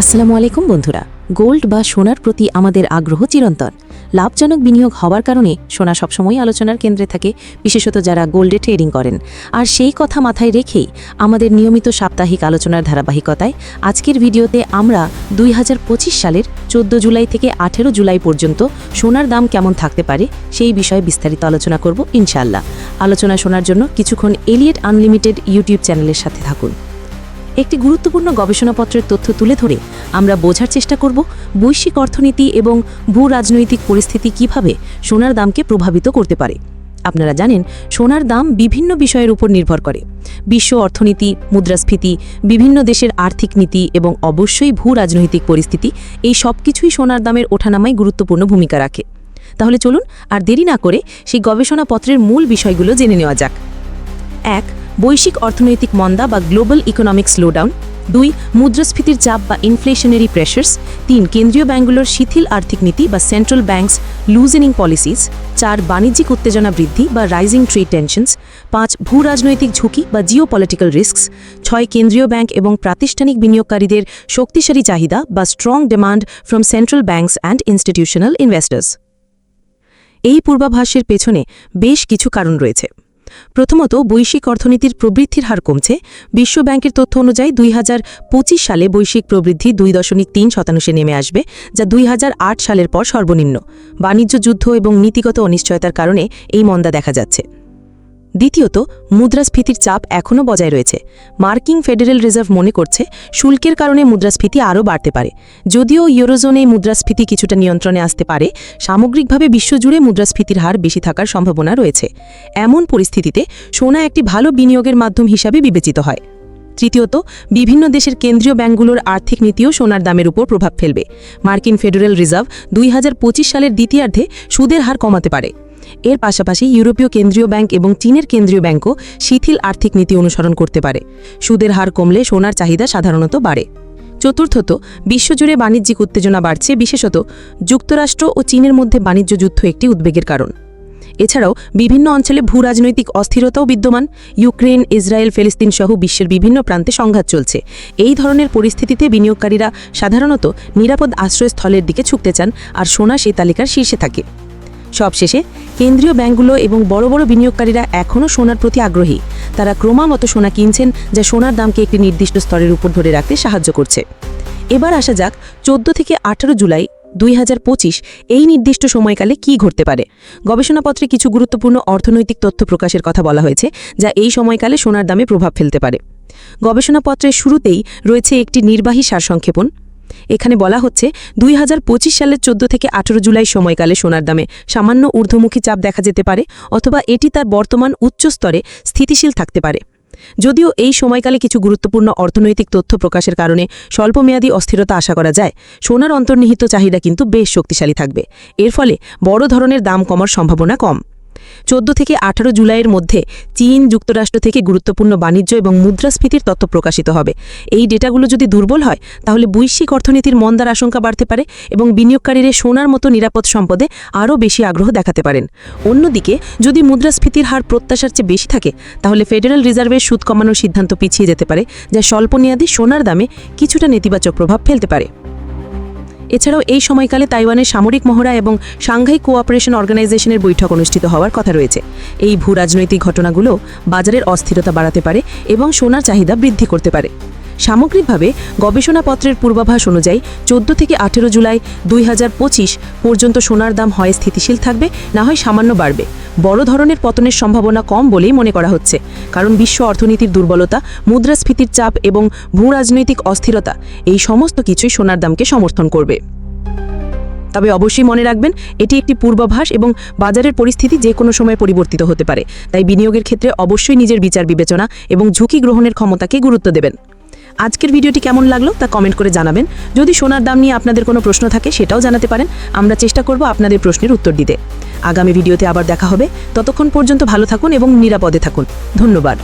আসসালামু আলাইকুম বন্ধুরা। গোল্ড বা সোনার প্রতি আমাদের আগ্রহ চিরন্তন। লাভজনক বিনিয়োগ হওয়ার কারণে সোনা সবসময় আলোচনার কেন্দ্রে থাকে, বিশেষত যারা গোল্ডে ট্রেডিং করেন। আর সেই কথা মাথায় রেখেই আমাদের নিয়মিত সাপ্তাহিক আলোচনার ধারাবাহিকতায় আজকের ভিডিওতে আমরা 2025 সালের 14 জুলাই থেকে 18 জুলাই পর্যন্ত সোনার দাম কেমন থাকতে পারে সেই বিষয়ে বিস্তারিত আলোচনা করব ইনশাআল্লাহ। আলোচনা শোনার জন্য কিছুক্ষণ এলিয়েট আনলিমিটেড ইউটিউব চ্যানেলের সাথে থাকুন। একটি গুরুত্বপূর্ণ গবেষণাপত্রের তথ্য তুলে ধরে আমরা বোঝার চেষ্টা করব বৈশ্বিক অর্থনীতি এবং ভূ রাজনৈতিক পরিস্থিতি কিভাবে সোনার দামকে প্রভাবিত করতে পারে। আপনারা জানেন, সোনার দাম বিভিন্ন বিষয়ের উপর নির্ভর করে। বিশ্ব অর্থনীতি, মুদ্রাস্ফীতি, বিভিন্ন দেশের আর্থিক নীতি এবং অবশ্যই ভূ রাজনৈতিক পরিস্থিতি, এই সব কিছুই সোনার দামের ওঠানামায় গুরুত্বপূর্ণ ভূমিকা রাখে। তাহলে চলুন আর দেরি না করে সেই গবেষণাপত্রের মূল বিষয়গুলো জেনে নেওয়া যাক। 1. বৈশ্বিক অর্থনৈতিক মন্দা বা গ্লোবাল ইকোনমিক স্লোডাউন। 2. মুদ্রাস্ফীতির চাপ বা ইনফ্লেশনারি প্রেশার্স। 3. কেন্দ্রীয় ব্যাংকগুলোর শিথিল আর্থিক নীতি বা সেন্ট্রাল ব্যাংকস লুজেনিং পলিসিস। 4. বাণিজ্যিক উত্তেজনা বৃদ্ধি বা রাইজিং ট্রেড টেনশনস। 5. ভূ রাজনৈতিক ঝুঁকি বা জিও পলিটিক্যাল রিস্কস। 6. কেন্দ্রীয় ব্যাংক এবং প্রাতিষ্ঠানিক বিনিয়োগকারীদের শক্তিশালী চাহিদা বা strong demand from central banks and institutional investors. এই পূর্বাভাসের পেছনে বেশ কিছু কারণ রয়েছে। প্রথমত, বৈশ্বিক অর্থনীতির প্রবৃদ্ধির হার কমছে। বিশ্ব ব্যাংকের তথ্য অনুযায়ী 2025 সালে বৈশ্বিক প্রবৃদ্ধি 2.3% নেমে আসবে, যা 2008 সালের পর সর্বনিম্ন। বাণিজ্য যুদ্ধ এবং নীতিগত অনিশ্চয়তার কারণে এই মন্দা দেখা যাচ্ছে। দ্বিতীয়ত, মুদ্রাস্ফীতির চাপ এখনও বজায় রয়েছে। মার্কিন ফেডারেল রিজার্ভ মনে করছে শুল্কের কারণে মুদ্রাস্ফীতি আরও বাড়তে পারে। যদিও ইউরোজোনে মুদ্রাস্ফীতি কিছুটা নিয়ন্ত্রণে আসতে পারে, সামগ্রিকভাবে বিশ্বজুড়ে মুদ্রাস্ফীতির হার বেশি থাকার সম্ভাবনা রয়েছে। এমন পরিস্থিতিতে সোনা একটি ভালো বিনিয়োগের মাধ্যম হিসাবে বিবেচিত হয়। তৃতীয়ত, বিভিন্ন দেশের কেন্দ্রীয় ব্যাংকগুলোর আর্থিক নীতিও সোনার দামের উপর প্রভাব ফেলবে। মার্কিন ফেডারেল রিজার্ভ 2025 সালের দ্বিতীয়ার্ধে সুদের হার কমাতে পারে। এর পাশাপাশি ইউরোপীয় কেন্দ্রীয় ব্যাংক এবং চীনের কেন্দ্রীয় ব্যাংকও শিথিল আর্থিক নীতি অনুসরণ করতে পারে। সুদের হার কমলে সোনার চাহিদা সাধারণত বাড়ে। চতুর্থত, বিশ্বজুড়ে বাণিজ্যিক উত্তেজনা বাড়ছে, বিশেষত যুক্তরাষ্ট্র ও চীনের মধ্যে বাণিজ্য যুদ্ধ একটি উদ্বেগের কারণ। এছাড়াও বিভিন্ন অঞ্চলে ভূ রাজনৈতিক অস্থিরতাও বিদ্যমান। ইউক্রেন, ইসরায়েল, ফিলিস্তিন সহ বিশ্বের বিভিন্ন প্রান্তে সংঘাত চলছে। এই ধরনের পরিস্থিতিতে বিনিয়োগকারীরা সাধারণত নিরাপদ আশ্রয়স্থলের দিকে ছুটতে চান, আর সোনা সেই তালিকার শীর্ষে থাকে। সবশেষে, কেন্দ্রীয় ব্যাংকগুলো এবং বড় বড় বিনিয়োগকারীরা এখনও সোনার প্রতি আগ্রহী। তারা ক্রমাগত সোনা কিনছেন, যা সোনার দামকে একটি নির্দিষ্ট স্তরের উপর ধরে রাখতে সাহায্য করছে। এবার আসা যাক 14 থেকে 18 জুলাই 2025 এই নির্দিষ্ট সময়কালে কি ঘটতে পারে। গবেষণাপত্রে কিছু গুরুত্বপূর্ণ অর্থনৈতিক তথ্য প্রকাশের কথা বলা হয়েছে, যা এই সময়কালে সোনার দামে প্রভাব ফেলতে পারে। গবেষণাপত্রের শুরুতেই রয়েছে একটি নির্বাহী সারসংক্ষেপণ। এখানে বলা হচ্ছে 2025 সালের 14 থেকে 18 জুলাই সময়কালে সোনার দামে সামান্য ঊর্ধ্বমুখী চাপ দেখা যেতে পারে, অথবা এটি তার বর্তমান উচ্চ স্তরে স্থিতিশীল থাকতে পারে। যদিও এই সময়কালে কিছু গুরুত্বপূর্ণ অর্থনৈতিক তথ্য প্রকাশের কারণে স্বল্পমেয়াদী অস্থিরতা আশা করা যায়, সোনার অন্তর্নিহিত চাহিদা কিন্তু বেশ শক্তিশালী থাকবে। এর ফলে বড় ধরনের দাম কমার সম্ভাবনা কম। 14 থেকে 18 জুলাইয়ের মধ্যে চীন, যুক্তরাষ্ট্র থেকে গুরুত্বপূর্ণ বাণিজ্য এবং মুদ্রাস্ফীতির তথ্য প্রকাশিত হবে। এই ডেটাগুলো যদি দুর্বল হয়, তাহলে বৈশ্বিক অর্থনীতির মন্দার আশঙ্কা বাড়তে পারে এবং বিনিয়োগকারীরা সোনার মতো নিরাপদ সম্পদে আরও বেশি আগ্রহ দেখাতে পারেন। অন্যদিকে, যদি মুদ্রাস্ফীতির হার প্রত্যাশার চেয়ে বেশি থাকে, তাহলে ফেডারেল রিজার্ভের সুদ কমানোর সিদ্ধান্ত পিছিয়ে যেতে পারে, যা স্বল্পমেয়াদী সোনার দামে কিছুটা নেতিবাচক প্রভাব ফেলতে পারে। এছাড়াও এই সময়কালে তাইওয়ানের সামরিক মহড়া এবং সাংঘাই কোঅপারেশন অর্গানাইজেশনের বৈঠক অনুষ্ঠিত হওয়ার কথা রয়েছে। এই ভূ রাজনৈতিক ঘটনাগুলো বাজারের অস্থিরতা বাড়াতে পারে এবং সোনার চাহিদা বৃদ্ধি করতে পারে। সামগ্রিকভাবে গবেষণাপত্রের পূর্বাভাস অনুযায়ী 14 থেকে 18 জুলাই 2025 পর্যন্ত সোনার দাম হয় স্থিতিশীল থাকবে, না হয় সামান্য বাড়বে। বড় ধরনের পতনের সম্ভাবনা কম বলেই মনে করা হচ্ছে, কারণ বিশ্ব অর্থনীতির দুর্বলতা, মুদ্রাস্ফীতির চাপ এবং ভূ রাজনৈতিক অস্থিরতা এই সমস্ত কিছুই সোনার দামকে সমর্থন করবে। তবে অবশ্যই মনে রাখবেন, এটি একটি পূর্বাভাস এবং বাজারের পরিস্থিতি যে কোনো সময় পরিবর্তিত হতে পারে। তাই বিনিয়োগের ক্ষেত্রে অবশ্যই নিজের বিচার বিবেচনা এবং ঝুঁকি গ্রহণের ক্ষমতাকে গুরুত্ব দেবেন। আজকের ভিডিওটি কেমন লাগলো তা কমেন্ট করে জানাবেন। যদি সোনার দাম নিয়ে আপনাদের কোনো প্রশ্ন থাকে, সেটাও জানাতে পারেন। আমরা চেষ্টা করব আপনাদের প্রশ্নের উত্তর দিতে। আগামী ভিডিওতে আবার দেখা হবে। ততক্ষণ পর্যন্ত ভালো থাকুন এবং নিরাপদে থাকুন। ধন্যবাদ।